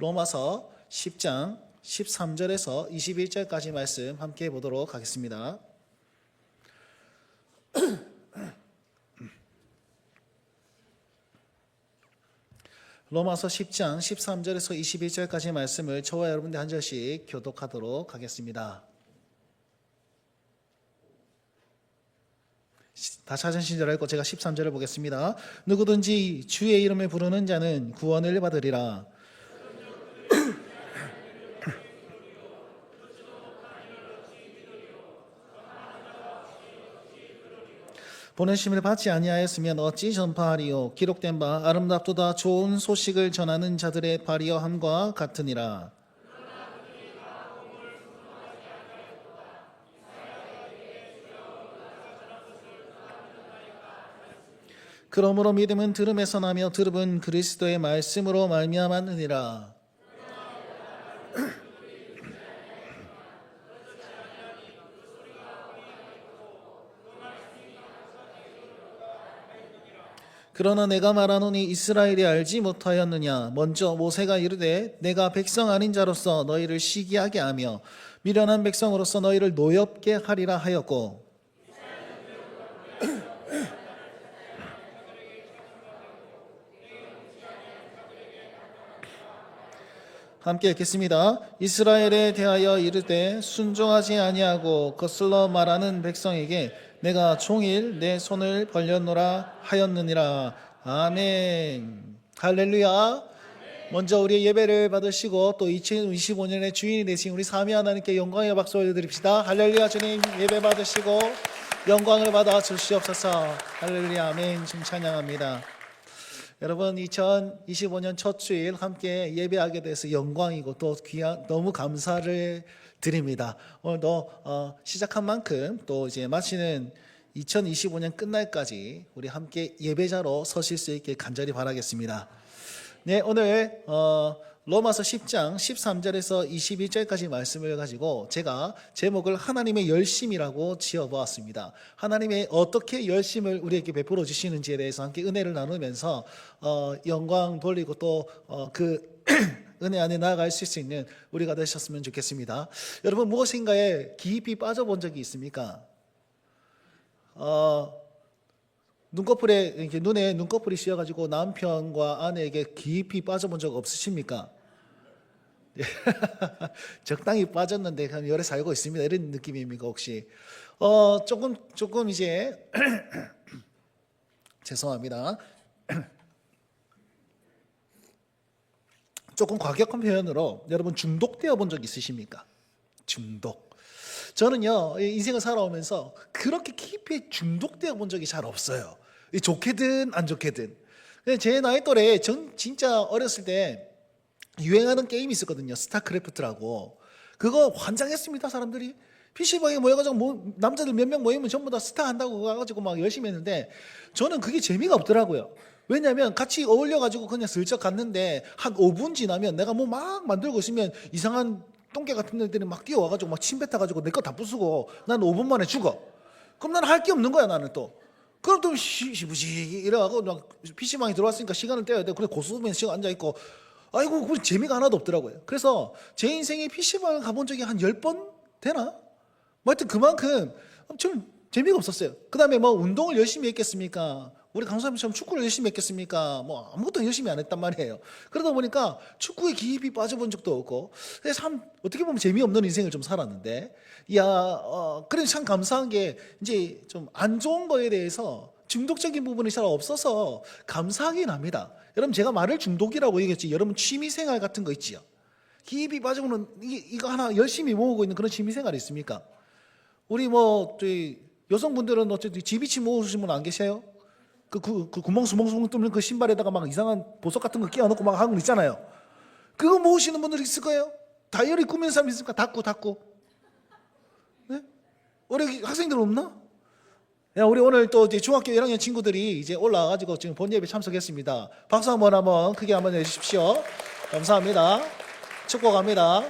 로마서 10장 13절에서 21절까지 말씀 함께 보도록 하겠습니다. 로마서 10장 13절에서 21절까지 말씀을 저와 여러분들 한 절씩 교독하도록 하겠습니다. 다 찾으신 줄 알고 제가 13절을 보겠습니다. 누구든지 주의 이름을 부르는 자는 구원을 받으리라. 보내심을 받지 아니하였으면 어찌 전파하리요. 기록된 바 아름답도다 좋은 소식을 전하는 자들의 발이여 함과 같으니라. 그러므로 믿음은 들음에서 나며 들음은 그리스도의 말씀으로 말미암았느니라. 그러나 내가 말하노니 이스라엘이 알지 못하였느냐. 먼저 모세가 이르되 내가 백성 아닌 자로서 너희를 시기하게 하며 미련한 백성으로서 너희를 노엽게 하리라 하였고, 함께 읽겠습니다. 이스라엘에 대하여 이르되 순종하지 아니하고 거슬러 말하는 백성에게 내가 종일 내 손을 벌렸노라 하였느니라. 아멘. 할렐루야. 먼저 우리의 예배를 받으시고 또 2025년의 주인이 되신 우리 삼위 하나님께 영광의 박수 올려드립시다. 할렐루야. 주님 예배 받으시고 영광을 받아 주시옵소서. 할렐루야. 아멘. 좀 찬양합니다. 여러분 2025년 첫 주일 함께 예배하게 돼서 영광이고 또 너무 감사를 드립니다. 오늘도 시작한 만큼 또 이제 마치는 2025년 끝날까지 우리 함께 예배자로 서실 수 있게 간절히 바라겠습니다. 네, 오늘 로마서 10장 13절에서 21절까지 말씀을 가지고 제가 제목을 하나님의 열심이라고 지어보았습니다. 하나님의 어떻게 열심을 우리에게 베풀어 주시는지에 대해서 함께 은혜를 나누면서 영광 돌리고 또 그 은혜 안에 나아갈 수 있는 우리가 되셨으면 좋겠습니다. 여러분 무엇인가에 깊이 빠져본 적이 있습니까? 눈꺼풀에 이렇게 눈에 눈꺼풀이 씌어가지고 남편과 아내에게 깊이 빠져본 적 없으십니까? 적당히 빠졌는데 그냥 열에 살고 있습니다. 이런 느낌입니까 혹시? 조금 이제 죄송합니다. 조금 과격한 표현으로 여러분 중독되어 본 적 있으십니까? 중독. 저는요 인생을 살아오면서 그렇게 깊이 중독되어 본 적이 잘 없어요. 좋게든 안 좋게든. 제 나이 또래 전 진짜 어렸을 때 유행하는 게임이 있었거든요. 스타크래프트라고. 그거 환장했습니다. 사람들이 PC방에 모여가지고 남자들 몇 명 모이면 전부 다 스타 한다고 가가지고 막 열심히 했는데 저는 그게 재미가 없더라고요. 왜냐하면 같이 어울려가지고 그냥 슬쩍 갔는데 한 5분 지나면 내가 뭐 막 만들고 있으면 이상한 똥개 같은 애들이 막 뛰어와가지고 막 침 뱉어가지고 내 거 다 부수고 난 5분 만에 죽어. 그럼 나는 할 게 없는 거야 나는 또. 그럼 또 시부지 이래가지고 막 PC방에 들어왔으니까 시간을 떼야 돼. 그래 고수면 시간 앉아있고 아이고 그 재미가 하나도 없더라고요. 그래서 제 인생에 PC방을 가본 적이 한 10번 되나? 뭐 하여튼 그만큼 좀 재미가 없었어요. 그 다음에 뭐 운동을 열심히 했겠습니까? 우리 강사님처럼 축구를 열심히 했겠습니까? 뭐 아무것도 열심히 안 했단 말이에요. 그러다 보니까 축구에 깊이 빠져본 적도 없고 참 어떻게 보면 재미없는 인생을 좀 살았는데 그래도 참 감사한 게 이제 좀 안 좋은 거에 대해서 중독적인 부분이 잘 없어서 감사하긴 합니다. 여러분 제가 말을 중독이라고 얘기했지 여러분 취미생활 같은 거 있지요. 깊이 빠지고는 이거 하나 열심히 모으고 있는 그런 취미생활이 있습니까? 우리 뭐 여성분들은 어쨌든 지비치 모으시는 분 안 계세요? 그 구멍 수멍수멍 뚫는 그 신발에다가 막 이상한 보석 같은 거 끼워놓고 막 하는 거 있잖아요. 그거 모으시는 분들 있을 거예요? 다이어리 꾸미는 사람 있습니까? 닫고. 네? 우리 학생들 없나? 야, 우리 오늘 또 이제 중학교 1학년 친구들이 이제 올라와가지고 지금 본예배 참석했습니다. 박수 한번 크게 한번 해주십시오. 감사합니다. 축복합니다.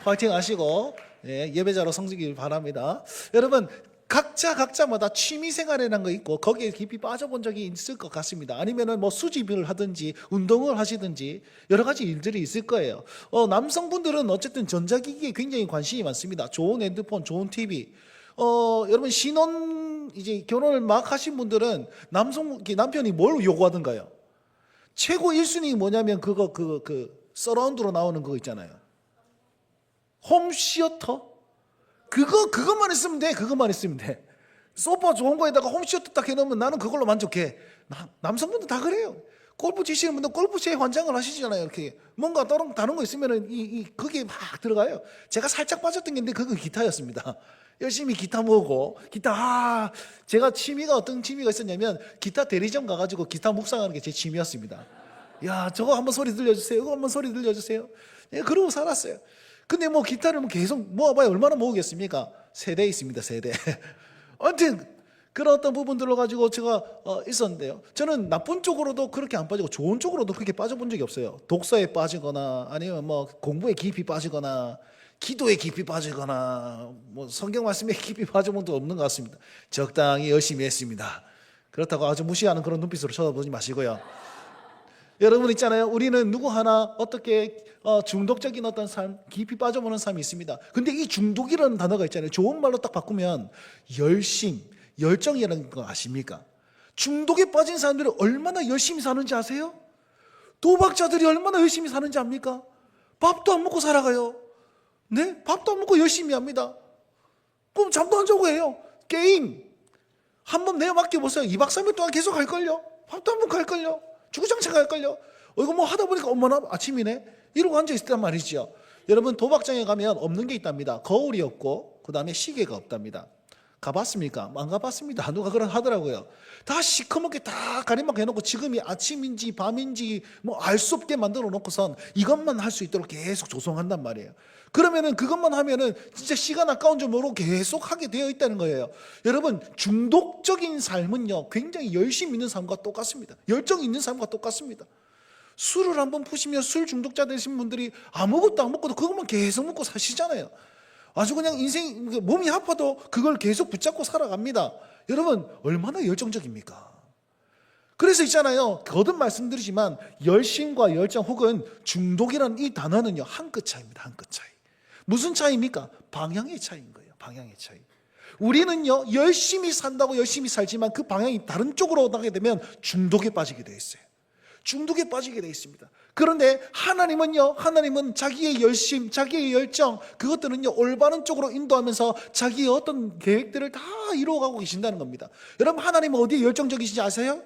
화이팅 하시고 예배자로 성지길 바랍니다. 여러분 각자마다 취미생활이라는 거 있고 거기에 깊이 빠져본 적이 있을 것 같습니다. 아니면은 뭐 수집을 하든지 운동을 하시든지 여러 가지 일들이 있을 거예요. 남성분들은 어쨌든 전자기기에 굉장히 관심이 많습니다. 좋은 핸드폰, 좋은 TV. 여러분 신혼 이제 결혼을 막 하신 분들은 남편이 뭘 요구하던가요? 최고 1순위 뭐냐면 그 서라운드로 나오는 그거 있잖아요. 홈시어터? 그것만 있으면 돼. 그것만 있으면 돼. 소파 좋은 거에다가 홈시어터 딱 해놓으면 나는 그걸로 만족해. 남성분들 다 그래요. 골프 치시는 분들 골프채 환장을 하시잖아요. 이렇게 뭔가 다른 거 있으면은 그게 막 들어가요. 제가 살짝 빠졌던 게 있는데 그건 기타였습니다. 열심히 기타 모으고 제가 어떤 취미가 있었냐면 기타 대리점 가가지고 기타 묵상하는 게 제 취미였습니다. 야, 저거 한번 소리 들려주세요. 이거 한번 소리 들려주세요. 예, 그러고 살았어요. 근데 뭐 기타를 계속 모아봐야 얼마나 모으겠습니까? 세대 있습니다, 세대. 아무튼 그런 어떤 부분들로 가지고 제가 있었는데요. 저는 나쁜 쪽으로도 그렇게 안 빠지고 좋은 쪽으로도 그렇게 빠져본 적이 없어요. 독서에 빠지거나 아니면 뭐 공부에 깊이 빠지거나 기도에 깊이 빠지거나 뭐 성경 말씀에 깊이 빠져본 적도 없는 것 같습니다. 적당히 열심히 했습니다. 그렇다고 아주 무시하는 그런 눈빛으로 쳐다보지 마시고요. 여러분 있잖아요. 우리는 누구 하나 어떻게 중독적인 어떤 삶, 깊이 빠져보는 삶이 있습니다. 근데 이 중독이라는 단어가 있잖아요. 좋은 말로 딱 바꾸면 열정이라는 거 아십니까? 중독에 빠진 사람들이 얼마나 열심히 사는지 아세요? 도박자들이 얼마나 열심히 사는지 압니까? 밥도 안 먹고 살아가요. 네? 밥도 안 먹고 열심히 합니다. 그럼 잠도 안 자고 해요. 게임 한번 내어 맡겨보세요. 2박 3일 동안 계속 할걸요. 밥도 안 먹고 할걸요. 주구장창 할걸요. 이거 뭐 하다 보니까 어머나 아침이네 이러고 앉아있단 말이죠. 여러분 도박장에 가면 없는 게 있답니다. 거울이 없고 그 다음에 시계가 없답니다. 가봤습니까? 안 가봤습니다. 누가 그런 하더라고요. 다 시커멓게 다 가림막 해놓고 지금이 아침인지 밤인지 뭐 알 수 없게 만들어 놓고선 이것만 할 수 있도록 계속 조성한단 말이에요. 그러면은 그것만 하면은 진짜 시간 아까운 줄 모르고 계속 하게 되어 있다는 거예요. 여러분 중독적인 삶은요 굉장히 열심히 있는 삶과 똑같습니다. 열정 있는 삶과 똑같습니다. 술을 한번 푸시면 술 중독자 되신 분들이 아무것도 안 먹고도 그것만 계속 먹고 사시잖아요. 아주 그냥 인생 몸이 아파도 그걸 계속 붙잡고 살아갑니다. 여러분 얼마나 열정적입니까? 그래서 있잖아요. 거듭 말씀드리지만 열심과 열정 혹은 중독이라는 이 단어는요 한 끗 차이입니다. 한 끗 차이. 무슨 차이입니까? 방향의 차이인 거예요. 방향의 차이. 우리는요 열심히 산다고 열심히 살지만 그 방향이 다른 쪽으로 나게 되면 중독에 빠지게 되어 있어요. 중독에 빠지게 되어 있습니다. 그런데 하나님은 자기의 열심, 자기의 열정 그것들은요 올바른 쪽으로 인도하면서 자기의 어떤 계획들을 다 이루어가고 계신다는 겁니다. 여러분 하나님은 어디에 열정적이신지 아세요?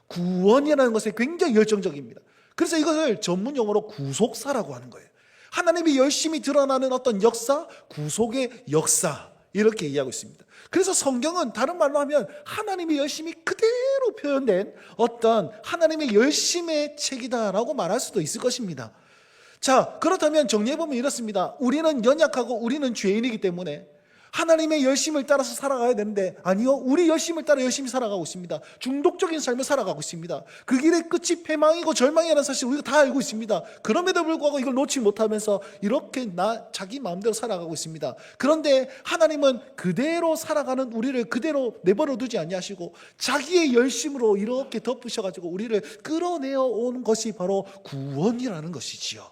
구원이라는 것에 굉장히 열정적입니다. 그래서 이것을 전문 용어로 구속사라고 하는 거예요. 하나님이 열심히 드러나는 어떤 역사, 구속의 역사 이렇게 이해하고 있습니다. 그래서 성경은 다른 말로 하면 하나님의 열심이 그대로 표현된 어떤 하나님의 열심의 책이다라고 말할 수도 있을 것입니다. 자, 그렇다면 정리해보면 이렇습니다. 우리는 연약하고 우리는 죄인이기 때문에 하나님의 열심을 따라서 살아가야 되는데 아니요, 우리 열심을 따라 열심히 살아가고 있습니다. 중독적인 삶을 살아가고 있습니다. 그 길의 끝이 패망이고 절망이라는 사실 우리가 다 알고 있습니다. 그럼에도 불구하고 이걸 놓지 못하면서 이렇게 자기 마음대로 살아가고 있습니다. 그런데 하나님은 그대로 살아가는 우리를 그대로 내버려 두지 아니하시고 자기의 열심으로 이렇게 덮으셔가지고 우리를 끌어내어 온 것이 바로 구원이라는 것이지요.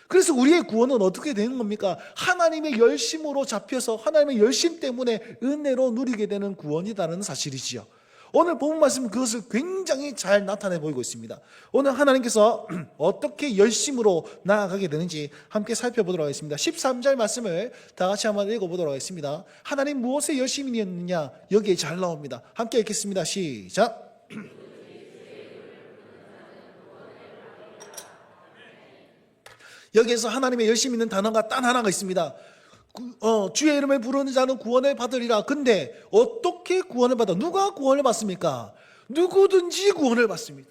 그래서 우리의 구원은 어떻게 되는 겁니까? 하나님의 열심으로 잡혀서 하나님의 열심 때문에 은혜로 누리게 되는 구원이라는 사실이지요. 오늘 본문 말씀은 그것을 굉장히 잘 나타내 보이고 있습니다. 오늘 하나님께서 어떻게 열심으로 나아가게 되는지 함께 살펴보도록 하겠습니다. 13절 말씀을 다 같이 한번 읽어보도록 하겠습니다. 하나님 무엇에 열심히 있느냐 여기에 잘 나옵니다. 함께 읽겠습니다. 시작. 여기에서 하나님의 열심히 있는 단어가 단 하나가 있습니다. 주의 이름을 부르는 자는 구원을 받으리라. 근데 어떻게 구원을 받아? 누가 구원을 받습니까? 누구든지 구원을 받습니다.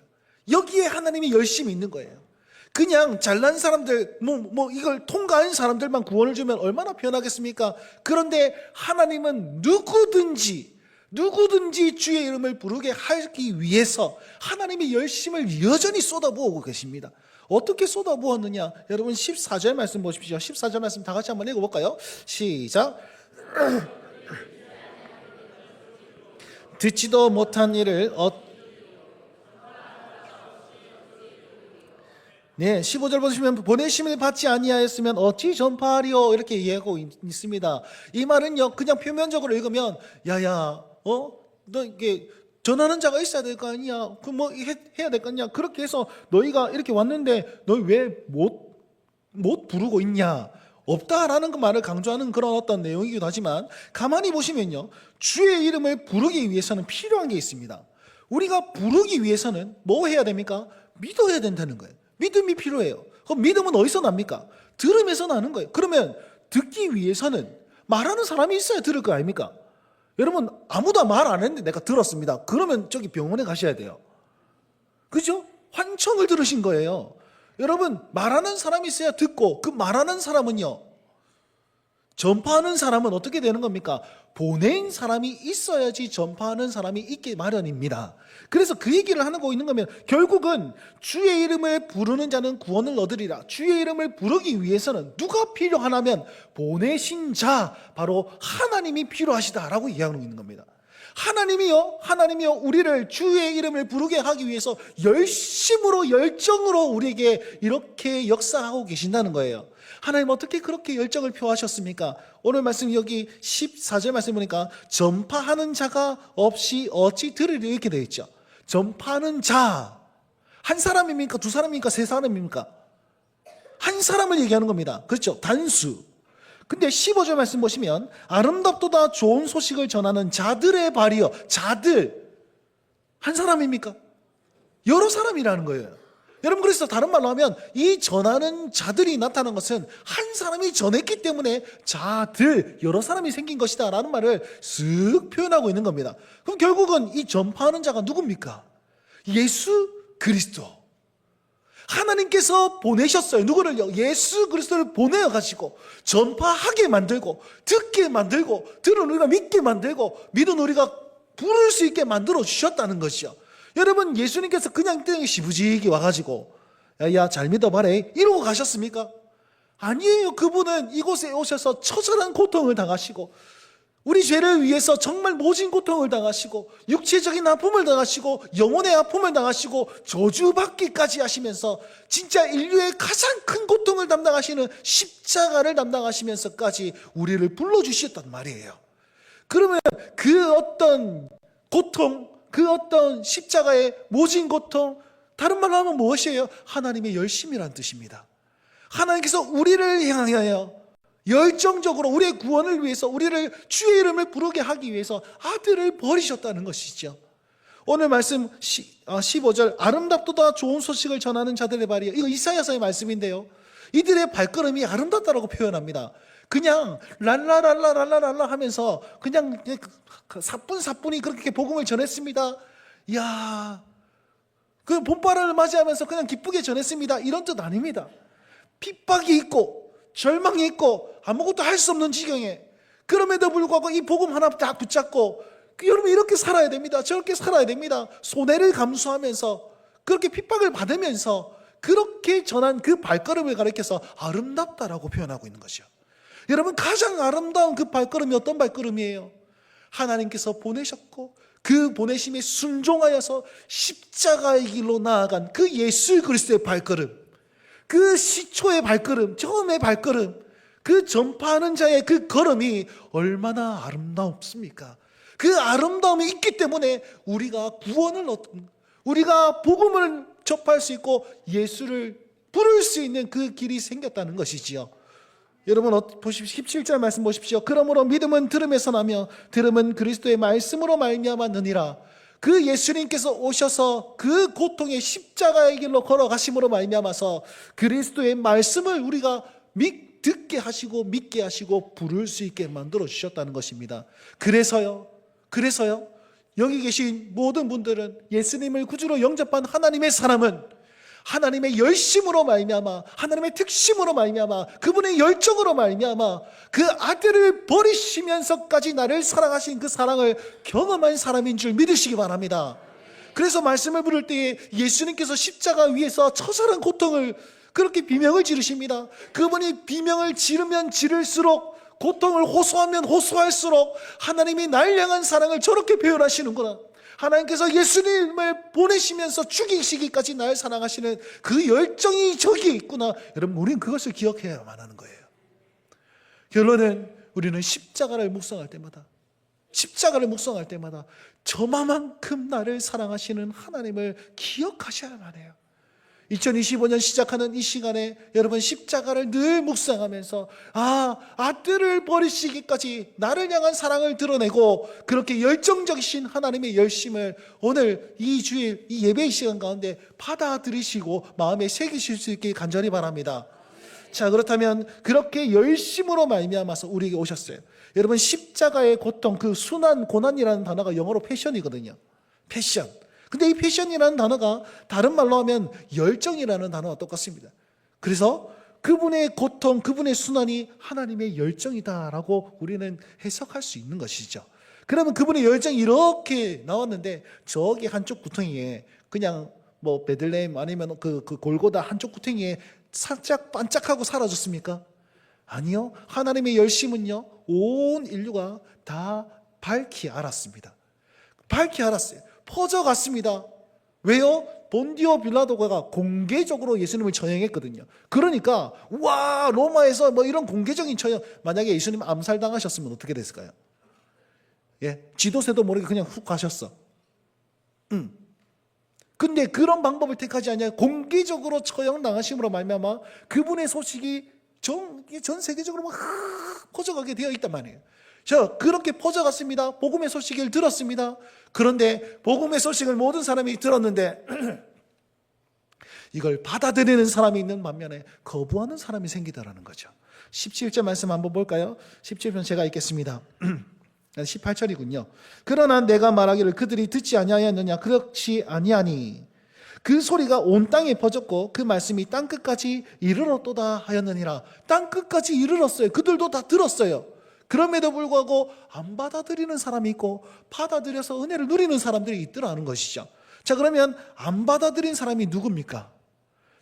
여기에 하나님이 열심히 있는 거예요. 그냥 잘난 사람들, 이걸 통과한 사람들만 구원을 주면 얼마나 편하겠습니까? 그런데 하나님은 누구든지 주의 이름을 부르게 하기 위해서 하나님의 열심을 여전히 쏟아부어 계십니다. 어떻게 쏟아부었느냐? 여러분 14절 말씀 보십시오. 14절 말씀 다 같이 한번 읽어볼까요? 시작. 듣지도 못한 일을 네, 15절 보시면 보내심을 받지 아니하였으면 어찌 전파하리요 이렇게 이해하고 있습니다. 이 말은요 그냥 표면적으로 읽으면 야야 너 이게 전하는 자가 있어야 될 거 아니야. 그 뭐 해야 될 거 아니야. 그렇게 해서 너희가 이렇게 왔는데 너희 왜 못 부르고 있냐? 없다라는 그 말을 강조하는 그런 어떤 내용이기도 하지만 가만히 보시면요 주의 이름을 부르기 위해서는 필요한 게 있습니다. 우리가 부르기 위해서는 뭐 해야 됩니까? 믿어야 된다는 거예요. 믿음이 필요해요. 그럼 믿음은 어디서 납니까? 들음에서 나는 거예요. 그러면 듣기 위해서는 말하는 사람이 있어야 들을 거 아닙니까? 여러분 아무도 말 안 했는데 내가 들었습니다. 그러면 저기 병원에 가셔야 돼요. 그죠? 환청을 들으신 거예요. 여러분 말하는 사람이 있어야 듣고 그 말하는 사람은요 전파하는 사람은 어떻게 되는 겁니까? 보낸 사람이 있어야지 전파하는 사람이 있기 마련입니다. 그래서 그 얘기를 하고 있는 거면 결국은 주의 이름을 부르는 자는 구원을 얻으리라. 주의 이름을 부르기 위해서는 누가 필요하냐면 보내신 자 바로 하나님이 필요하시다라고 이야기하고 있는 겁니다. 하나님이요 우리를 주의 이름을 부르게 하기 위해서 열정으로 우리에게 이렇게 역사하고 계신다는 거예요. 하나님 어떻게 그렇게 열정을 표하셨습니까? 오늘 말씀 여기 14절 말씀 보니까 전파하는 자가 없이 어찌 들으리 이렇게 되어 있죠. 전파하는 자 한 사람입니까? 두 사람입니까? 세 사람입니까? 한 사람을 얘기하는 겁니다. 그렇죠? 단수. 근데 15절 말씀 보시면 아름답도다 좋은 소식을 전하는 자들의 발이요. 자들 한 사람입니까? 여러 사람이라는 거예요. 여러분 그래서 다른 말로 하면 이 전하는 자들이 나타난 것은 한 사람이 전했기 때문에 자들 여러 사람이 생긴 것이다 라는 말을 쓱 표현하고 있는 겁니다. 그럼 결국은 이 전파하는 자가 누굽니까? 예수 그리스도. 하나님께서 보내셨어요. 누구를요? 예수 그리스도를 보내어가지고 전파하게 만들고 듣게 만들고 들은 우리가 믿게 만들고 믿은 우리가 부를 수 있게 만들어 주셨다는 것이요. 여러분 예수님께서 그냥 땅에 시부지게 와가지고 야 잘 믿어봐라 이러고 가셨습니까? 아니에요. 그분은 이곳에 오셔서 처절한 고통을 당하시고 우리 죄를 위해서 정말 모진 고통을 당하시고 육체적인 아픔을 당하시고 영혼의 아픔을 당하시고 저주받기까지 하시면서 진짜 인류의 가장 큰 고통을 담당하시는 십자가를 담당하시면서까지 우리를 불러주셨단 말이에요. 그러면 그 어떤 고통, 그 어떤 십자가의 모진 고통, 다른 말로 하면 무엇이에요? 하나님의 열심이란 뜻입니다. 하나님께서 우리를 향하여 열정적으로 우리의 구원을 위해서 우리를 주의 이름을 부르게 하기 위해서 아들을 버리셨다는 것이죠. 오늘 말씀 15절 아름답도다 좋은 소식을 전하는 자들의 발이요. 이거 이사야서의 말씀인데요. 이들의 발걸음이 아름답다라고 표현합니다. 그냥 랄라랄라랄라랄라 하면서 그냥 사뿐사뿐히 그렇게 복음을 전했습니다. 이야, 그 봄바람을 맞이하면서 그냥 기쁘게 전했습니다. 이런 뜻 아닙니다. 핍박이 있고 절망이 있고 아무것도 할 수 없는 지경에 그럼에도 불구하고 이 복음 하나 딱 붙잡고 여러분 이렇게 살아야 됩니다. 저렇게 살아야 됩니다. 손해를 감수하면서 그렇게 핍박을 받으면서 그렇게 전한 그 발걸음을 가리켜서 아름답다라고 표현하고 있는 것이요. 여러분 가장 아름다운 그 발걸음이 어떤 발걸음이에요? 하나님께서 보내셨고 그 보내심에 순종하여서 십자가의 길로 나아간 그 예수 그리스도의 발걸음, 그 시초의 발걸음, 처음의 발걸음, 그 전파하는 자의 그 걸음이 얼마나 아름답습니까? 그 아름다움이 있기 때문에 우리가 구원을 얻고 우리가 복음을 접할 수 있고 예수를 부를 수 있는 그 길이 생겼다는 것이지요. 여러분 보십시오. 17절 말씀 보십시오. 그러므로 믿음은 들음에서 나며 들음은 그리스도의 말씀으로 말미암았느니라. 그 예수님께서 오셔서 그 고통의 십자가의 길로 걸어가심으로 말미암아서 그리스도의 말씀을 우리가 듣게 하시고 믿게 하시고 부를 수 있게 만들어 주셨다는 것입니다. 그래서요 여기 계신 모든 분들은 예수님을 구주로 영접한 하나님의 사람은 하나님의 열심으로 말미암아 하나님의 특심으로 말미암아 그분의 열정으로 말미암아 그 아들을 버리시면서까지 나를 사랑하신 그 사랑을 경험한 사람인 줄 믿으시기 바랍니다. 그래서 말씀을 부를 때에 예수님께서 십자가 위에서 처절한 고통을 그렇게 비명을 지르십니다. 그분이 비명을 지르면 지를수록 고통을 호소하면 호소할수록 하나님이 날 향한 사랑을 저렇게 표현하시는구나. 하나님께서 예수님을 보내시면서 죽이시기까지 날 사랑하시는 그 열정이 저기에 있구나. 여러분, 우리는 그것을 기억해야만 하는 거예요. 결론은 우리는 십자가를 묵상할 때마다 저만큼 나를 사랑하시는 하나님을 기억하셔야만 해요. 2025년 시작하는 이 시간에 여러분 십자가를 늘 묵상하면서 아들을 버리시기까지 나를 향한 사랑을 드러내고 그렇게 열정적이신 하나님의 열심을 오늘 이 주일 이 예배의 시간 가운데 받아들이시고 마음에 새기실 수 있게 간절히 바랍니다. 자, 그렇다면 그렇게 열심으로 말미암아서 우리에게 오셨어요. 여러분, 십자가의 고통, 그 순환, 고난이라는 단어가 영어로 패션이거든요. 패션. 근데 이 패션이라는 단어가 다른 말로 하면 열정이라는 단어와 똑같습니다. 그래서 그분의 고통, 그분의 순환이 하나님의 열정이다라고 우리는 해석할 수 있는 것이죠. 그러면 그분의 열정이 이렇게 나왔는데 저기 한쪽 구덩이에 그냥 뭐 베들레헴 아니면 그 골고다 한쪽 구덩이에 살짝 반짝하고 사라졌습니까? 아니요. 하나님의 열심은요, 온 인류가 다 밝히 알았습니다. 밝히 알았어요. 퍼져갔습니다. 왜요? 본디오 빌라도가 공개적으로 예수님을 처형했거든요. 그러니까 로마에서 뭐 이런 공개적인 처형, 만약에 예수님 암살당하셨으면 어떻게 됐을까요? 지도새도 모르게 그냥 훅 가셨어. 근데 그런 방법을 택하지 않냐. 공개적으로 처형당하심으로 말미암아 그분의 소식이 전 세계적으로 막 퍼져가게 되어 있단 말이에요. 그렇게 퍼져갔습니다. 복음의 소식을 들었습니다. 그런데 복음의 소식을 모든 사람이 들었는데 이걸 받아들이는 사람이 있는 반면에 거부하는 사람이 생기더라는 거죠. 17절 말씀 한번 볼까요? 17절 제가 읽겠습니다. 18절이군요. 그러나 내가 말하기를 그들이 듣지 아니하였느냐? 그렇지 아니하니 그 소리가 온 땅에 퍼졌고 그 말씀이 땅끝까지 이르렀도다 하였느니라. 땅끝까지 이르렀어요. 그들도 다 들었어요. 그럼에도 불구하고 안 받아들이는 사람이 있고 받아들여서 은혜를 누리는 사람들이 있더라는 것이죠. 자, 그러면 안 받아들인 사람이 누굽니까?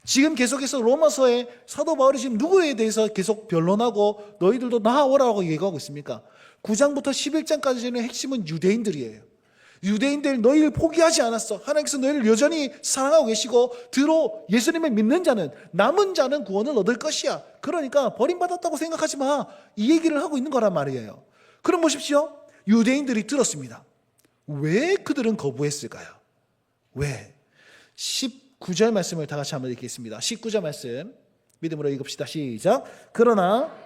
지금 계속해서 로마서에 사도 바울이 지금 누구에 대해서 계속 변론하고 너희들도 나아오라고 얘기하고 있습니까? 9장부터 11장까지는 핵심은 유대인들이에요. 유대인들, 너희를 포기하지 않았어. 하나님께서 너희를 여전히 사랑하고 계시고 예수님을 믿는 자는, 남은 자는 구원을 얻을 것이야. 그러니까 버림받았다고 생각하지 마. 이 얘기를 하고 있는 거란 말이에요. 그럼 보십시오. 유대인들이 들었습니다. 왜 그들은 거부했을까요? 왜? 19절 말씀을 다 같이 한번 읽겠습니다. 19절 말씀 믿음으로 읽읍시다. 시작. 그러나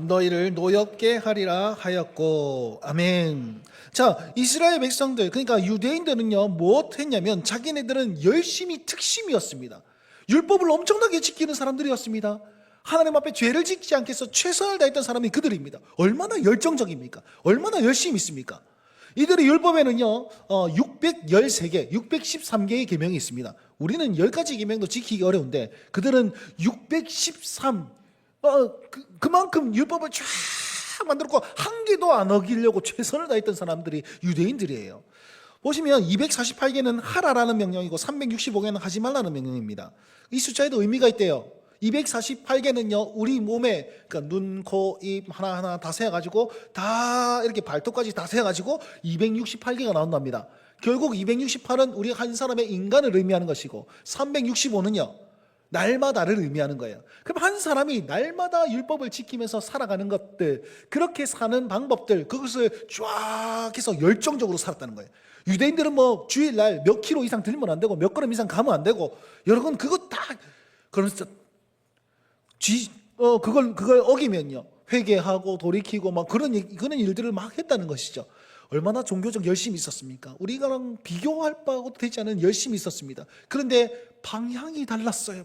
너희를 노엽게 하리라 하였고. 아멘. 자, 이스라엘 백성들, 그러니까 유대인들은요 무엇 했냐면 자기네들은 열심히 특심이었습니다. 율법을 엄청나게 지키는 사람들이었습니다. 하나님 앞에 죄를 짓지 않기 위해서 최선을 다했던 사람이 그들입니다. 얼마나 열정적입니까? 얼마나 열심히 있습니까? 이들의 율법에는요 613개, 613개의 계명이 있습니다. 우리는 10가지 계명도 지키기 어려운데 그들은 613, 그만큼 율법을 쫙 만들었고 한 개도 안 어기려고 최선을 다했던 사람들이 유대인들이에요. 보시면 248개는 하라라는 명령이고 365개는 하지 말라는 명령입니다. 이 숫자에도 의미가 있대요. 248개는요 우리 몸에, 그러니까 눈, 코, 입 하나하나 다 세어가지고 다 이렇게 발톱까지 다 세어가지고 268개가 나온답니다. 결국 268은 우리 한 사람의 인간을 의미하는 것이고 365는요 날마다를 의미하는 거예요. 그럼 한 사람이 날마다 율법을 지키면서 살아가는 것들, 그렇게 사는 방법들, 그것을 쫙 해서 열정적으로 살았다는 거예요. 유대인들은 뭐 주일날 몇 킬로 이상 들면 안 되고 몇 걸음 이상 가면 안 되고, 여러분 그거 다 그러면서 그걸 어기면요 회개하고 돌이키고 막 그런 일들을 막 했다는 것이죠. 얼마나 종교적 열심이 있었습니까? 우리가랑 비교할 바하고도 되지 않은 열심이 있었습니다. 그런데 방향이 달랐어요.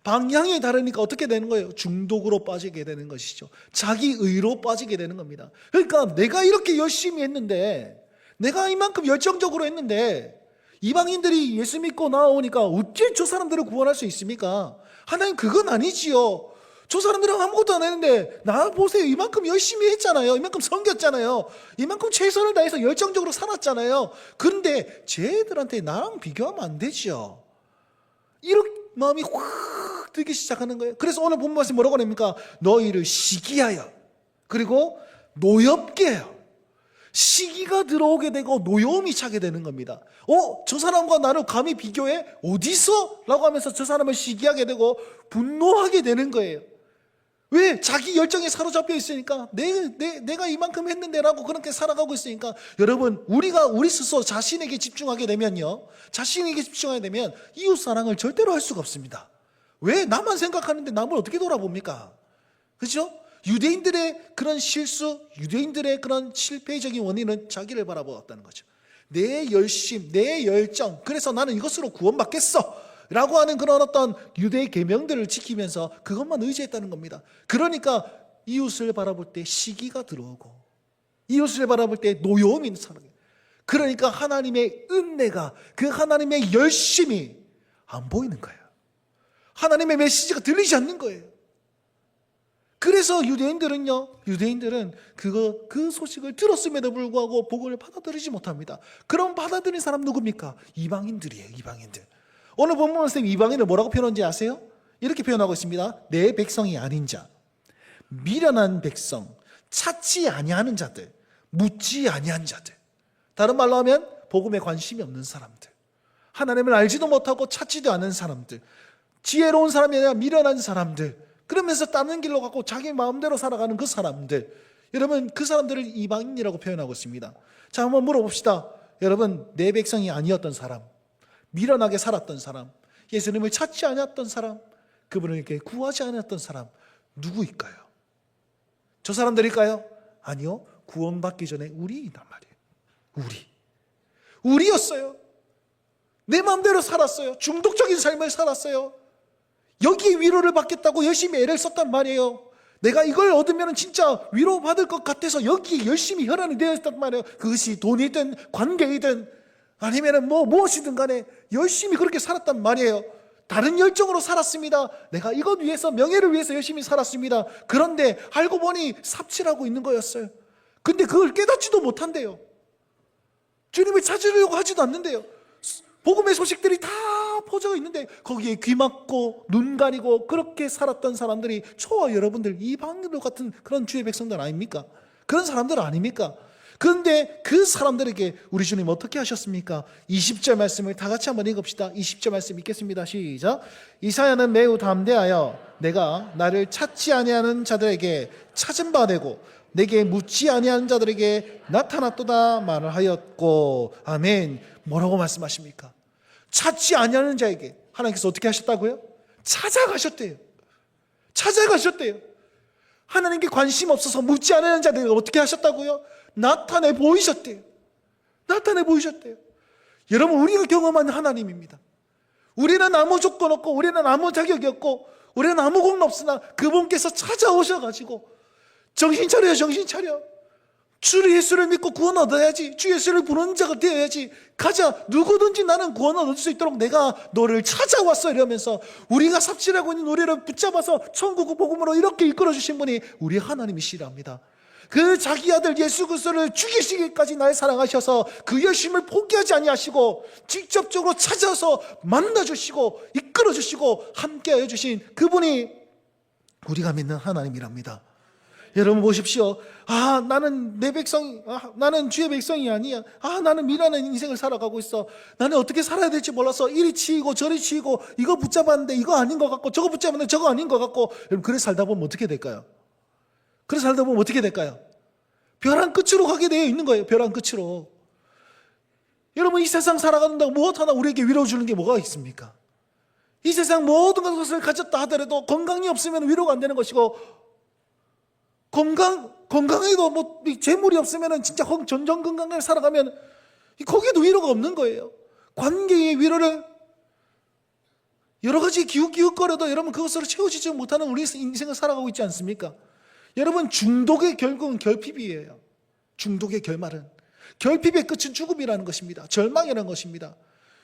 방향이 다르니까 어떻게 되는 거예요? 중독으로 빠지게 되는 것이죠. 자기 의로 빠지게 되는 겁니다. 그러니까 내가 이렇게 열심히 했는데, 내가 이만큼 열정적으로 했는데 이방인들이 예수 믿고 나오니까 어째 저 사람들을 구원할 수 있습니까? 하나님, 그건 아니지요. 저 사람들은 아무것도 안 했는데 나 보세요. 이만큼 열심히 했잖아요. 이만큼 섬겼잖아요. 이만큼 최선을 다해서 열정적으로 살았잖아요. 그런데 쟤들한테 나랑 비교하면 안 되죠. 이런 마음이 확 들기 시작하는 거예요. 그래서 오늘 본문 말씀 뭐라고 합니까? 너희를 시기하여 그리고 노엽게 해요. 시기가 들어오게 되고 노여움이 차게 되는 겁니다. 저 사람과 나를 감히 비교해? 어디서? 라고 하면서 저 사람을 시기하게 되고 분노하게 되는 거예요. 왜? 자기 열정에 사로잡혀 있으니까 내가 이만큼 했는데 라고 그렇게 살아가고 있으니까. 여러분, 우리 스스로 자신에게 집중하게 되면요, 자신에게 집중하게 되면 이웃사랑을 절대로 할 수가 없습니다. 왜? 나만 생각하는데 남을 어떻게 돌아봅니까? 그렇죠? 유대인들의 그런 실수, 유대인들의 그런 실패적인 원인은 자기를 바라보았다는 거죠. 내 열심, 내 열정, 그래서 나는 이것으로 구원받겠어 라고 하는 그런 어떤 유대의 계명들을 지키면서 그것만 의지했다는 겁니다. 그러니까 이웃을 바라볼 때 시기가 들어오고 이웃을 바라볼 때 노여움이 있는 사람이에요. 그러니까 하나님의 은혜가, 그 하나님의 열심이 안 보이는 거예요. 하나님의 메시지가 들리지 않는 거예요. 그래서 유대인들은 그 소식을 들었음에도 불구하고 복음을 받아들이지 못합니다. 그럼 받아들인 사람 누굽니까? 이방인들이에요. 이방인들. 오늘 본문 말씀 이방인을 뭐라고 표현하는지 아세요? 이렇게 표현하고 있습니다. 내 백성이 아닌 자, 미련한 백성, 찾지 아니하는 자들, 묻지 아니한 자들. 다른 말로 하면 복음에 관심이 없는 사람들, 하나님을 알지도 못하고 찾지도 않은 사람들, 지혜로운 사람이 아니라 미련한 사람들, 그러면서 다른 길로 가고 자기 마음대로 살아가는 그 사람들, 여러분 그 사람들을 이방인이라고 표현하고 있습니다. 자, 한번 물어봅시다. 여러분, 내 백성이 아니었던 사람, 미련하게 살았던 사람, 예수님을 찾지 않았던 사람, 그분을 이렇게 구하지 않았던 사람 누구일까요? 저 사람들일까요? 아니요. 구원받기 전에 우리이단 말이에요. 우리였어요. 내 마음대로 살았어요. 중독적인 삶을 살았어요. 여기에 위로를 받겠다고 열심히 애를 썼단 말이에요. 내가 이걸 얻으면 진짜 위로받을 것 같아서 여기에 열심히 혈안이 되었단 말이에요. 그것이 돈이든 관계이든 아니면 무엇이든 간에 열심히 그렇게 살았단 말이에요. 다른 열정으로 살았습니다. 내가 이것 위해서, 명예를 위해서 열심히 살았습니다. 그런데 알고 보니 삽질하고 있는 거였어요. 근데 그걸 깨닫지도 못한대요. 주님을 찾으려고 하지도 않는데요. 복음의 소식들이 다 퍼져 있는데 거기에 귀 막고 눈 가리고 그렇게 살았던 사람들이 저와 여러분들 이방인들 같은 그런 주의 백성들 아닙니까? 그런 사람들 아닙니까? 그런데 그 사람들에게 우리 주님 어떻게 하셨습니까? 20절 말씀을 다 같이 한번 읽읍시다. 20절 말씀 읽겠습니다. 시작. 이사야는 매우 담대하여 내가 나를 찾지 아니하는 자들에게 찾은 바 되고 내게 묻지 아니하는 자들에게 나타났도다 말을 하였고. 아멘. 뭐라고 말씀하십니까? 찾지 아니하는 자에게 하나님께서 어떻게 하셨다고요? 찾아가셨대요. 하나님께 관심 없어서 묻지 않는 자들에게 어떻게 하셨다고요? 나타내 보이셨대요. 여러분, 우리가 경험한 하나님입니다. 우리는 아무 조건 없고 우리는 아무 자격이 없고 우리는 아무 공로 없으나 그분께서 찾아오셔가지고 정신 차려. 주 예수를 믿고 구원 얻어야지. 주 예수를 부르는 자가 되어야지. 가자. 누구든지 나는 구원을 얻을 수 있도록 내가 너를 찾아왔어. 이러면서 우리가 삽질하고 있는 우리를 붙잡아서 천국 복음으로 이렇게 이끌어주신 분이 우리 하나님이시랍니다. 그 자기 아들 예수 그리스도를 죽이시기까지 날 사랑하셔서 그 열심을 포기하지 아니하시고 직접적으로 찾아서 만나주시고 이끌어주시고 함께하여 주신 그분이 우리가 믿는 하나님이랍니다. 여러분 보십시오. 나는 내 백성, 나는 주의 백성이 아니야. 나는 미련한 인생을 살아가고 있어. 나는 어떻게 살아야 될지 몰라서 이리 치이고 저리 치이고 이거 붙잡았는데 이거 아닌 것 같고 저거 붙잡았는데 저거 아닌 것 같고. 여러분, 그래 살다 보면 어떻게 될까요? 벼랑 끝으로 가게 되어 있는 거예요. 벼랑 끝으로. 여러분, 이 세상 살아간다고 무엇 하나 우리에게 위로 주는 게 뭐가 있습니까? 이 세상 모든 것을 가졌다 하더라도 건강이 없으면 위로가 안 되는 것이고, 건강에도 재물이 없으면 진짜 전전 건강을 살아가면 거기에도 위로가 없는 거예요. 관계의 위로를 여러 가지 기웃기웃거려도 여러분 그것으로 채워지지 못하는 우리 인생을 살아가고 있지 않습니까? 여러분, 중독의 결국은 결핍이에요. 중독의 결말은, 결핍의 끝은 죽음이라는 것입니다. 절망이라는 것입니다.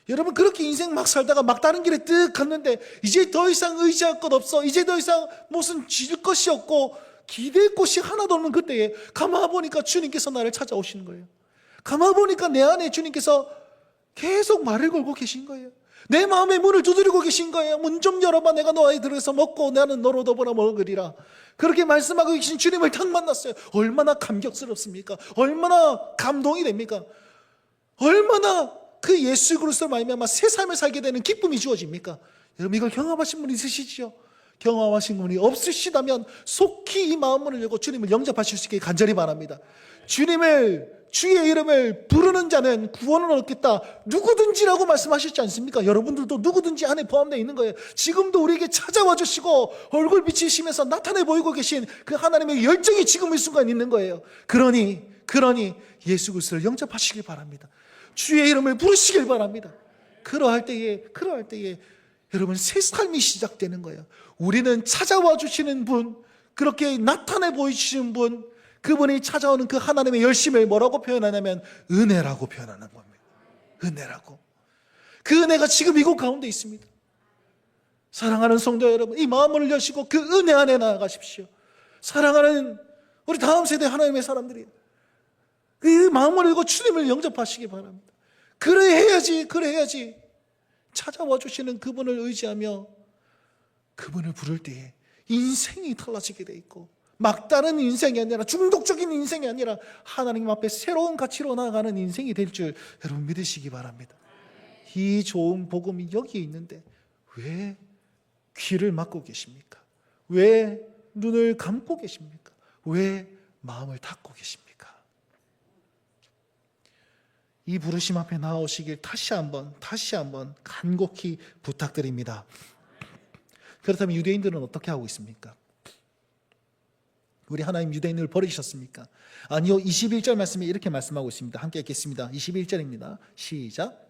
여러분 그렇게 인생 막 살다가 막 다른 길에 뜩 갔는데 이제 더 이상 의지할 것 없어, 이제 더 이상 무슨 질 것이 없고 기댈 곳이 하나도 없는 그때에 가만 보니까 주님께서 나를 찾아오시는 거예요. 가만 보니까 내 안에 주님께서 계속 말을 걸고 계신 거예요. 내 마음의 문을 두드리고 계신 거예요. 문 좀 열어봐, 내가 너 아이 들어서 먹고 나는 너로 더불어 먹으리라. 그렇게 말씀하고 계신 주님을 딱 만났어요. 얼마나 감격스럽습니까? 얼마나 감동이 됩니까? 얼마나 그 예수 그리스도로 말미암아 새 삶을 살게 되는 기쁨이 주어집니까? 여러분 이걸 경험하신 분 있으시죠? 경험하신 분이 없으시다면 속히 이 마음문을 열고 주님을 영접하실 수 있게 간절히 바랍니다. 주의 이름을 부르는 자는 구원을 얻겠다. 누구든지라고 말씀하셨지 않습니까? 여러분들도 누구든지 안에 포함되어 있는 거예요. 지금도 우리에게 찾아와 주시고 얼굴 비치시면서 나타내 보이고 계신 그 하나님의 열정이 지금 이 순간 있는 거예요. 그러니 예수 그리스도를 영접하시길 바랍니다. 주의 이름을 부르시길 바랍니다. 그러할 때에 여러분 새 삶이 시작되는 거예요. 우리는 찾아와 주시는 분, 그렇게 나타내 보이시는 분, 그분이 찾아오는 그 하나님의 열심을 뭐라고 표현하냐면 은혜라고 표현하는 겁니다. 은혜라고. 그 은혜가 지금 이곳 가운데 있습니다. 사랑하는 성도 여러분, 이 마음을 여시고 그 은혜 안에 나아가십시오. 사랑하는 우리 다음 세대 하나님의 사람들이 그 마음을 열고 주님을 영접하시기 바랍니다. 그래야지 찾아와 주시는 그분을 의지하며 그분을 부를 때에 인생이 달라지게 돼 있고, 막다른 인생이 아니라 중독적인 인생이 아니라 하나님 앞에 새로운 가치로 나아가는 인생이 될 줄 여러분 믿으시기 바랍니다. 이 좋은 복음이 여기에 있는데 왜 귀를 막고 계십니까? 왜 눈을 감고 계십니까? 왜 마음을 닫고 계십니까? 이 부르심 앞에 나오시길 다시 한번 간곡히 부탁드립니다. 그렇다면 유대인들은 어떻게 하고 있습니까? 우리 하나님 유대인을 버리셨습니까? 아니요. 21절 말씀에 이렇게 말씀하고 있습니다. 함께 읽겠습니다. 21절입니다. 시작.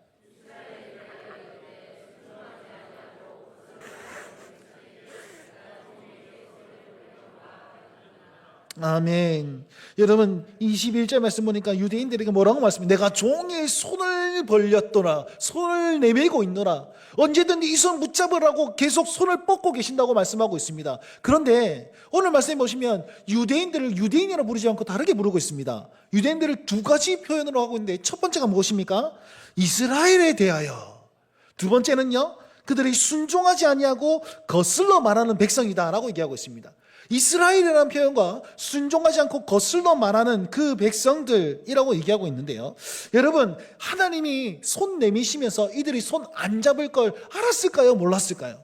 아멘. 여러분 21절 말씀 보니까 유대인들에게 뭐라고 말씀합니까? 내가 종일 손을 벌렸더라, 손을 내밀고 있노라. 언제든지 이 손 붙잡으라고 계속 손을 뻗고 계신다고 말씀하고 있습니다. 그런데 오늘 말씀해 보시면 유대인들을 유대인이라 부르지 않고 다르게 부르고 있습니다. 유대인들을 두 가지 표현으로 하고 있는데 첫 번째가 무엇입니까? 이스라엘에 대하여. 두 번째는요, 그들이 순종하지 아니하고 거슬러 말하는 백성이다라고 얘기하고 있습니다. 이스라엘이라는 표현과 순종하지 않고 거슬러 말하는 그 백성들이라고 얘기하고 있는데요, 여러분 하나님이 손 내미시면서 이들이 손 안 잡을 걸 알았을까요? 몰랐을까요?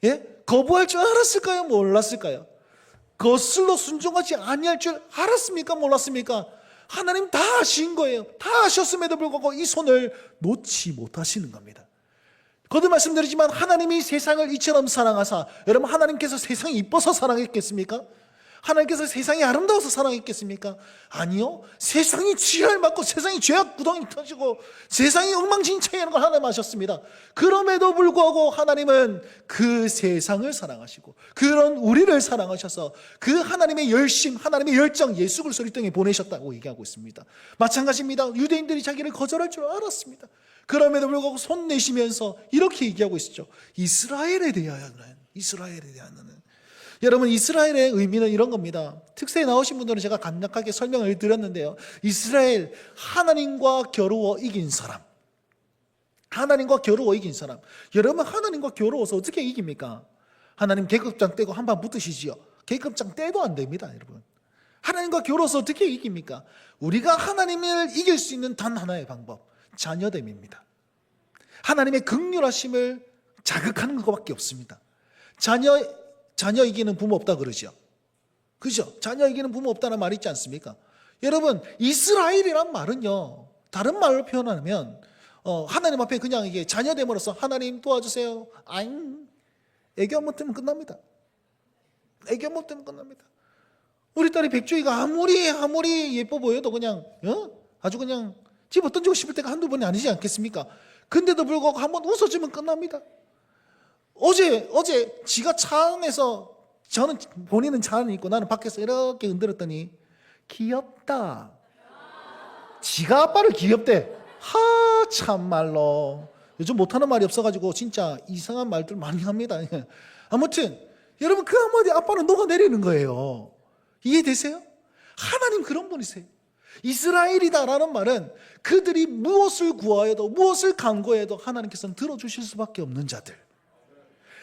예? 거부할 줄 알았을까요? 몰랐을까요? 거슬러 순종하지 아니할 줄 알았습니까? 몰랐습니까? 하나님 다 아신 거예요. 다 아셨음에도 불구하고 이 손을 놓지 못하시는 겁니다. 거듭 말씀드리지만 하나님이 세상을 이처럼 사랑하사, 여러분 하나님께서 세상이 이뻐서 사랑했겠습니까? 하나님께서 세상이 아름다워서 사랑했겠습니까? 아니요. 세상이 지랄 맞고 세상이 죄악 구덩이 터지고 세상이 엉망진창이라는 걸 하나님 아셨습니다. 그럼에도 불구하고 하나님은 그 세상을 사랑하시고 그런 우리를 사랑하셔서 그 하나님의 열심, 하나님의 열정, 예수 그리스도를 이 땅에 보내셨다고 얘기하고 있습니다. 마찬가지입니다. 유대인들이 자기를 거절할 줄 알았습니다. 그럼에도 불구하고 손 내시면서 이렇게 얘기하고 있었죠. 이스라엘에 대하여는, 여러분 이스라엘의 의미는 이런 겁니다. 특세에 나오신 분들은 제가 간략하게 설명을 드렸는데요, 이스라엘, 하나님과 겨루어 이긴 사람. 하나님과 겨루어 이긴 사람. 여러분 하나님과 겨루어서 어떻게 이깁니까? 하나님 계급장 떼고 한판 붙으시지요. 계급장 떼도 안 됩니다. 여러분 하나님과 겨루어서 어떻게 이깁니까? 우리가 하나님을 이길 수 있는 단 하나의 방법, 자녀됨입니다. 하나님의 긍휼하심을 자극하는 것밖에 없습니다. 자녀 이기는 부모 없다 그러죠. 그죠? 자녀 이기는 부모 없다는 말이 있지 않습니까? 여러분 이스라엘이란 말은요, 다른 말로 표현하면 하나님 앞에 그냥 이게 자녀됨으로써 하나님 도와주세요, 아잉, 애교 못하면 끝납니다. 애교 못하면 끝납니다. 우리 딸이 백주희가 아무리 예뻐 보여도 그냥 아주 그냥 집어 던지고 싶을 때가 한두 번이 아니지 않겠습니까? 근데도 불구하고 한번 웃어주면 끝납니다. 어제 지가 차 안에서, 저는 본인은 차 안에 있고 나는 밖에서 이렇게 흔들었더니 귀엽다. 지가 아빠를 귀엽대. 참말로 요즘 못하는 말이 없어가지고 진짜 이상한 말들 많이 합니다. 아무튼 여러분 그 한마디 아빠는 녹아내리는 거예요. 이해되세요? 하나님 그런 분이세요. 이스라엘이다라는 말은 그들이 무엇을 구하여도 무엇을 간구해도 하나님께서는 들어주실 수밖에 없는 자들,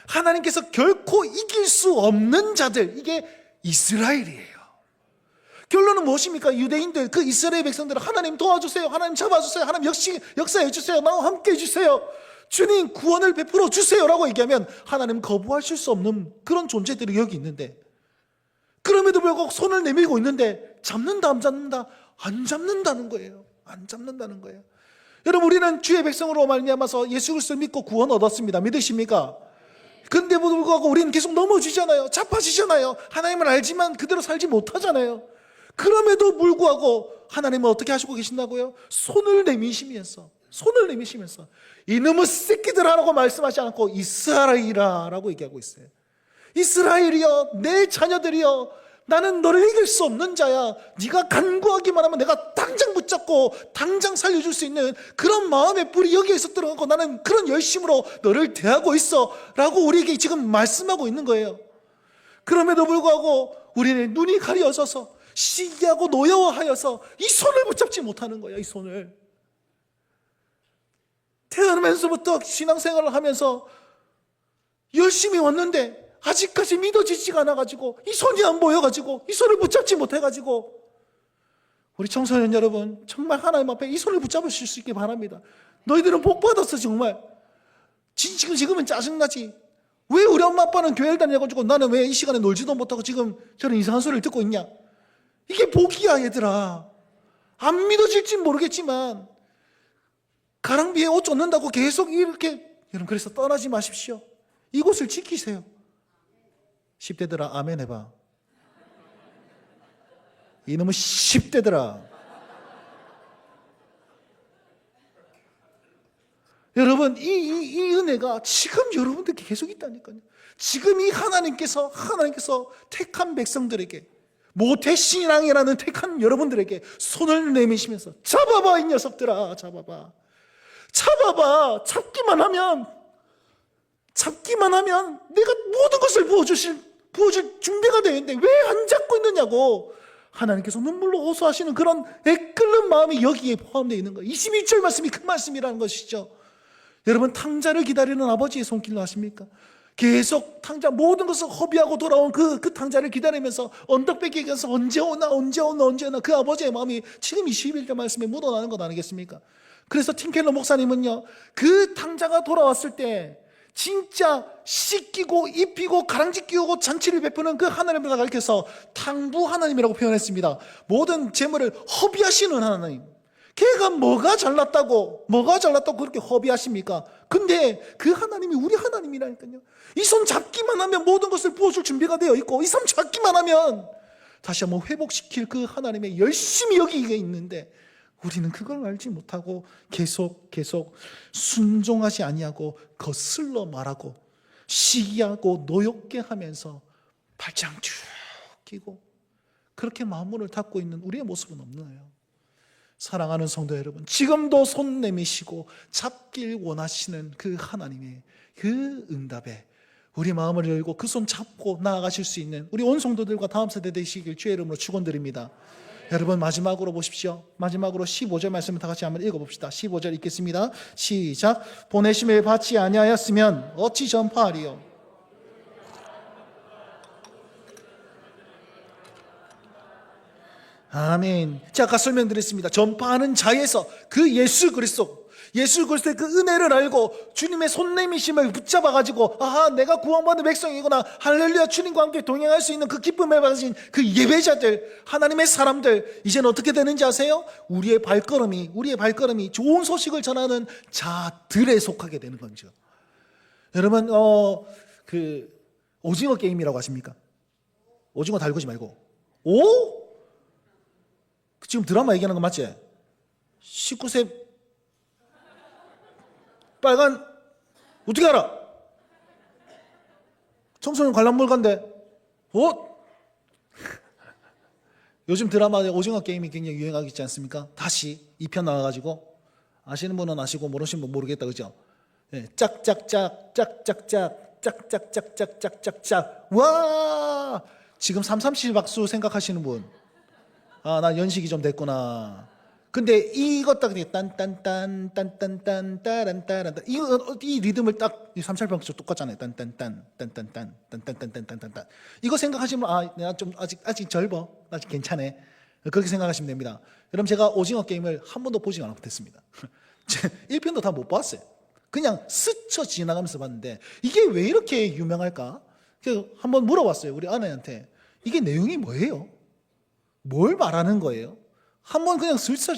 하나님께서 결코 이길 수 없는 자들, 이게 이스라엘이에요. 결론은 무엇입니까? 유대인들, 그 이스라엘 백성들은 하나님 도와주세요, 하나님 잡아주세요, 하나님 역사해 주세요, 나와 함께 해주세요, 주님 구원을 베풀어 주세요 라고 얘기하면 하나님 거부하실 수 없는 그런 존재들이 여기 있는데, 그럼에도 불구하고 손을 내밀고 있는데 잡는다 안 잡는다? 안 잡는다는 거예요. 안 잡는다는 거예요. 여러분 우리는 주의 백성으로 말미암아서 예수 그리스도를 믿고 구원 얻었습니다. 믿으십니까? 근데 불구하고 우리는 계속 넘어지잖아요. 자빠지잖아요. 하나님을 알지만 그대로 살지 못하잖아요. 그럼에도 불구하고 하나님은 어떻게 하시고 계신다고요? 손을 내미시면서 이놈의 새끼들하라고 말씀하지 않고 이스라엘이라 라고 얘기하고 있어요. 이스라엘이여, 내 자녀들이여, 나는 너를 이길 수 없는 자야. 네가 간구하기만 하면 내가 당장 붙잡고 당장 살려줄 수 있는 그런 마음의 뿌리 여기에서 들어가고 나는 그런 열심으로 너를 대하고 있어 라고 우리에게 지금 말씀하고 있는 거예요. 그럼에도 불구하고 우리는 눈이 가려져서 시기하고 노여워하여서 이 손을 붙잡지 못하는 거예요. 이 손을. 태어나면서부터 신앙생활을 하면서 열심히 왔는데 아직까지 믿어지지가 않아가지고 이 손이 안 보여가지고 이 손을 붙잡지 못해가지고, 우리 청소년 여러분 정말 하나님 앞에 이 손을 붙잡으실 수 있게 바랍니다. 너희들은 복 받았어. 정말 지금은 짜증나지. 왜 우리 엄마 아빠는 교회를 다녀가지고 나는 왜 이 시간에 놀지도 못하고 지금 저런 이상한 소리를 듣고 있냐. 이게 복이야 얘들아. 안 믿어질진 모르겠지만 가랑비에 옷 젖는다고 계속 이렇게, 여러분 그래서 떠나지 마십시오. 이곳을 지키세요. 10대들아 아멘 해봐. 이놈의 10대들아. 여러분 이 은혜가 지금 여러분들께 계속 있다니까요. 지금 이 하나님께서 택한 백성들에게, 모태신앙이라는 택한 여러분들에게 손을 내미시면서 잡아봐 이 녀석들아, 잡아봐. 잡기만 하면 내가 모든 것을 부어줄 준비가 되는데 왜 안 잡고 있느냐고 하나님께서 눈물로 호소하시는 그런 애끓는 마음이 여기에 포함되어 있는 거예요. 21절 말씀이 그 말씀이라는 것이죠. 여러분 탕자를 기다리는 아버지의 손길로 하십니까? 계속 탕자 모든 것을 허비하고 돌아온 그 탕자를 기다리면서 언덕배기에 가서 언제 오나 그 아버지의 마음이 지금 21절 말씀에 묻어나는 것 아니겠습니까? 그래서 팀켈러 목사님은요, 그 탕자가 돌아왔을 때 진짜 씻기고 입히고 가랑지 끼우고 잔치를 베푸는 그 하나님을 가리켜서 탕부 하나님이라고 표현했습니다. 모든 재물을 허비하시는 하나님. 걔가 뭐가 잘났다고 그렇게 허비하십니까? 근데 그 하나님이 우리 하나님이라니까요. 이 손 잡기만 하면 모든 것을 부어줄 준비가 되어 있고, 이 손 잡기만 하면 다시 한번 회복시킬 그 하나님의 열심히 여기에 있는데, 우리는 그걸 알지 못하고 계속 순종하지 아니하고 거슬러 말하고 시기하고 노엽게 하면서 발장 쭉 끼고 그렇게 마음문을 닫고 있는 우리의 모습은 없나요? 사랑하는 성도 여러분, 지금도 손 내미시고 잡길 원하시는 그 하나님의 그 응답에 우리 마음을 열고 그 손 잡고 나아가실 수 있는 우리 온 성도들과 다음 세대 되시길 주의 이름으로 축원드립니다. 여러분 마지막으로 보십시오. 마지막으로 15절 말씀을 다 같이 한번 읽어봅시다. 15절 읽겠습니다. 시작. 보내심을 받지 아니하였으면 어찌 전파하리요. 아멘. 제가 아까 설명드렸습니다. 전파하는 자에서 그 예수 그리스도의 그 은혜를 알고 주님의 손내미심을 붙잡아가지고, 아하, 내가 구원받은 백성이구나, 할렐루야, 주님과 함께 동행할 수 있는 그 기쁨을 받으신 그 예배자들, 하나님의 사람들, 이제는 어떻게 되는지 아세요? 우리의 발걸음이 좋은 소식을 전하는 자들에 속하게 되는 거죠. 여러분 그 오징어 게임이라고 하십니까? 오징어 달구지 말고 지금 드라마 얘기하는 거 맞지? 19세 빨간, 어떻게 알아? 청소년 관람물관데 요즘 드라마에 오징어 게임이 굉장히 유행하고 있지 않습니까? 다시 2편 나와가지고 아시는 분은 아시고 모르시는 분 모르겠다, 그죠? 예, 짝짝짝 짝짝짝 짝짝짝짝짝짝짝. 와, 지금 337 박수 생각하시는 분, 아, 나 연식이 좀 됐구나. 근데 이것 딱 딴딴딴 딴딴딴 따란따란, 이 리듬을 딱 337 박수 똑같잖아요. 딴딴딴 딴딴딴 딴딴딴딴딴딴. 이거 생각하시면 아, 내가 좀 아직 젊어, 아직 괜찮네, 그렇게 생각하시면 됩니다. 여러분, 제가 오징어 게임을 한 번도 보지 못했습니다. 1편도 다 못 봤어요. 그냥 스쳐 지나가면서 봤는데 이게 왜 이렇게 유명할까? 그래서 한번 물어봤어요, 우리 아내한테. 이게 내용이 뭐예요? 뭘 말하는 거예요? 한번 그냥 슬쩍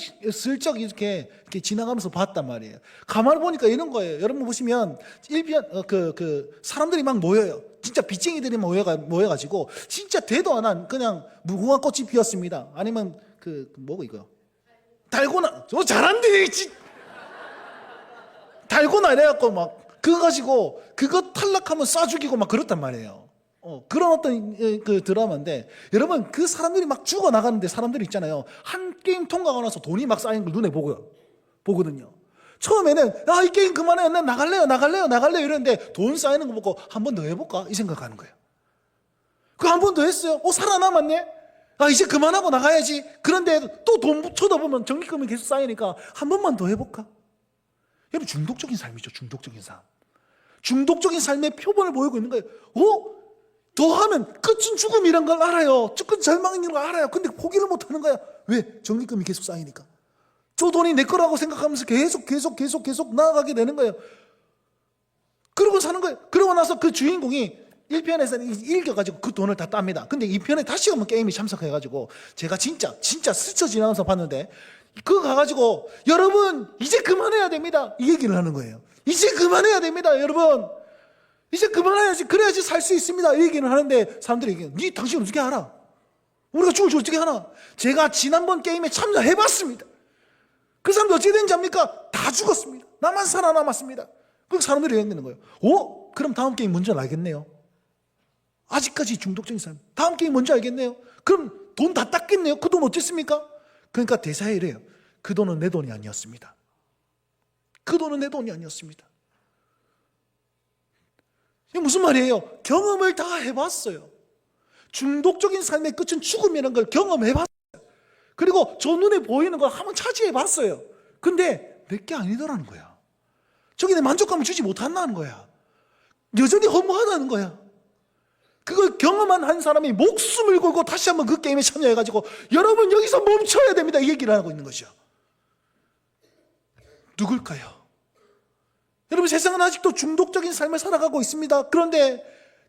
이렇게 지나가면서 봤단 말이에요. 가만히 보니까 이런 거예요. 여러분 보시면 1편 사람들이 막 모여요. 진짜 빚쟁이들이 모여가지고 진짜 대도 안 한 그냥 무궁화 꽃이 피었습니다. 아니면 뭐고 이거 달고나, 잘한대. 달고나 이래갖고 막 그거 가지고 그거 탈락하면 쏴 죽이고 막 그렇단 말이에요. 그런 어떤 그 드라마인데, 여러분 그 사람들이 막 죽어 나가는데 사람들이 있잖아요. 한 게임 통과하고 나서 돈이 막 쌓이는 걸 눈에 보거든요. 처음에는 이 게임 그만해, 난 나갈래요 이러는데 돈 쌓이는 거 보고 한 번 더 해볼까 이 생각하는 거예요. 그 한 번 더 했어요. 살아남았네. 이제 그만하고 나가야지. 그런데 또 돈 쳐다보면 적립금이 계속 쌓이니까 한 번만 더 해볼까. 여러분, 중독적인 삶이죠. 중독적인 삶. 중독적인 삶의 표본을 보이고 있는 거예요. 더 하면 끝은 죽음이란 걸 알아요. 끝은 절망인 걸 알아요. 근데 포기를 못 하는 거야. 왜? 적립금이 계속 쌓이니까. 저 돈이 내 거라고 생각하면서 계속 나아가게 되는 거예요. 그러고 사는 거예요. 그러고 나서 그 주인공이 1편에서는 이겨가지고 그 돈을 다 땁니다. 근데 2편에 다시 한번 게임에 참석해가지고 제가 진짜 스쳐 지나가면서 봤는데, 그거 가가지고 여러분 이제 그만해야 됩니다 이 얘기를 하는 거예요. 이제 그만해야 됩니다 여러분. 이제 그만해야지, 그래야지 살 수 있습니다 이 얘기를 하는데, 사람들이 얘기해요. 당신 어떻게 알아? 우리가 죽을 줄 어떻게 알아? 제가 지난번 게임에 참여해봤습니다. 그 사람들 어떻게 된지 압니까? 다 죽었습니다. 나만 살아남았습니다. 그래서 사람들이 얘기하는 거예요. 그럼 다음 게임 뭔지 알겠네요. 아직까지 중독적인 사람, 다음 게임 뭔지 알겠네요. 그럼 돈 다 땄겠네요. 그 돈 어쨌습니까? 그러니까 대사에 이래요. 그 돈은 내 돈이 아니었습니다. 그 돈은 내 돈이 아니었습니다. 이게 무슨 말이에요? 경험을 다 해봤어요. 중독적인 삶의 끝은 죽음이라는 걸 경험해봤어요. 그리고 저 눈에 보이는 걸 한번 차지해봤어요. 근데 내게 아니더라는 거야. 저기 내 만족감을 주지 못한다는 거야. 여전히 허무하다는 거야. 그걸 경험한 한 사람이 목숨을 걸고 다시 한번 그 게임에 참여해가지고 여러분 여기서 멈춰야 됩니다 이 얘기를 하고 있는 거죠. 누굴까요? 여러분, 세상은 아직도 중독적인 삶을 살아가고 있습니다. 그런데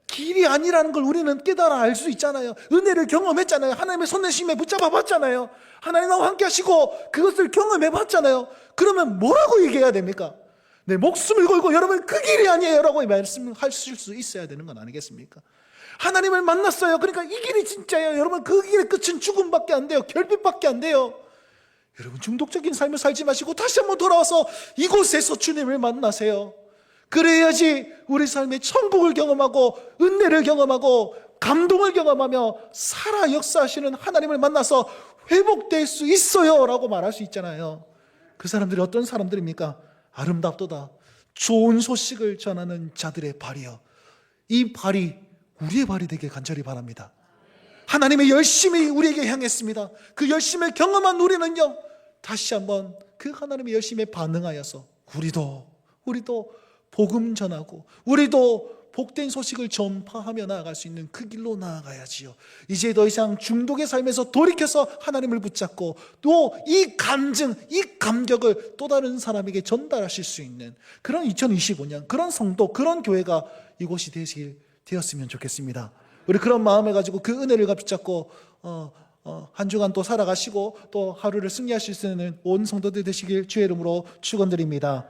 길이 아니라는 걸 우리는 깨달아 알 수 있잖아요. 은혜를 경험했잖아요. 하나님의 손내심에 붙잡아 봤잖아요. 하나님 나와 함께 하시고 그것을 경험해 봤잖아요. 그러면 뭐라고 얘기해야 됩니까? 내 목숨을 걸고 여러분 그 길이 아니에요 라고 말씀하실 수 있어야 되는 건 아니겠습니까? 하나님을 만났어요. 그러니까 이 길이 진짜예요. 여러분, 그 길의 끝은 죽음밖에 안 돼요. 결핍밖에 안 돼요. 여러분, 중독적인 삶을 살지 마시고 다시 한번 돌아와서 이곳에서 주님을 만나세요. 그래야지 우리 삶의 천국을 경험하고 은혜를 경험하고 감동을 경험하며 살아 역사하시는 하나님을 만나서 회복될 수 있어요 라고 말할 수 있잖아요. 그 사람들이 어떤 사람들입니까? 아름답도다 좋은 소식을 전하는 자들의 발이요. 이 발이 우리의 발이 되길 간절히 바랍니다. 하나님의 열심이 우리에게 향했습니다. 그 열심을 경험한 우리는요, 다시 한번 그 하나님의 열심에 반응하여서 우리도 복음 전하고 우리도 복된 소식을 전파하며 나아갈 수 있는 그 길로 나아가야지요. 이제 더 이상 중독의 삶에서 돌이켜서 하나님을 붙잡고 또 이 감정, 이 감격을 또 다른 사람에게 전달하실 수 있는 그런 2025년, 그런 성도, 그런 교회가 이곳이 되었으면 좋겠습니다. 우리 그런 마음을 가지고 그 은혜를 붙잡고 한 주간 또 살아가시고 또 하루를 승리하실 수 있는 온 성도들 되시길 주의 이름으로 축원드립니다.